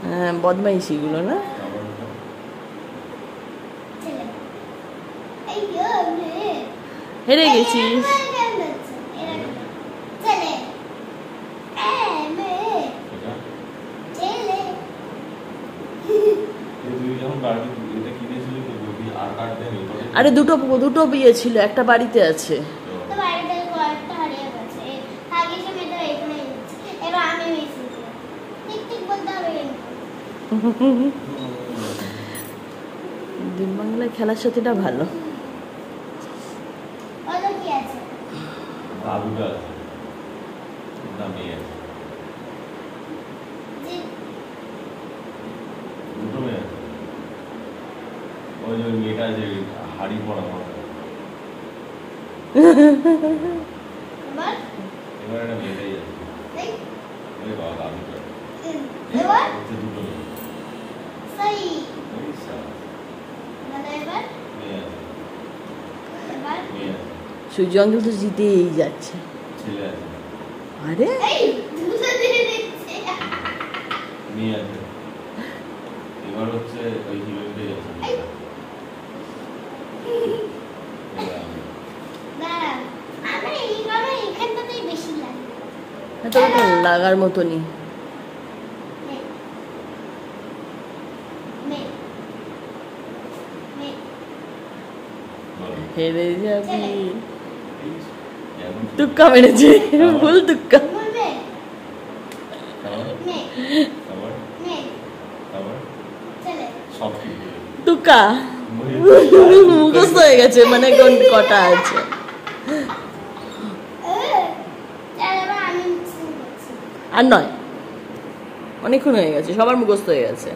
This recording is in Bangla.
হ্যাঁ, বদমাইশিগুলো না। হেরে গেছিস। আরে দুটো দুটো বিয়ে ছিল, একটা বাড়িতে আছে। দিন বাংলায় খেলার সাথেটা ভালো। মেয়েটা যে হাড়ি পড়া এবার একটা মেয়েটাই আছে। বাবা দুটো সূর্য অঙ্কেল তো জিতেই যাচ্ছে। ছেলে আছে। আরে মেয়ে আছে। এবার হচ্ছে ওই হিরোইনটাই আছে। লাগার মতনই। হেরে যাবি। তুক্কা মেরেছে, ভুল তুক্কা। তুক্কা মুখস্থ হয়ে গেছে, মানে কোন কটা আছে। আর নয়, অনেকক্ষণ হয়ে গেছে, সবার মুখস্থ হয়ে গেছে।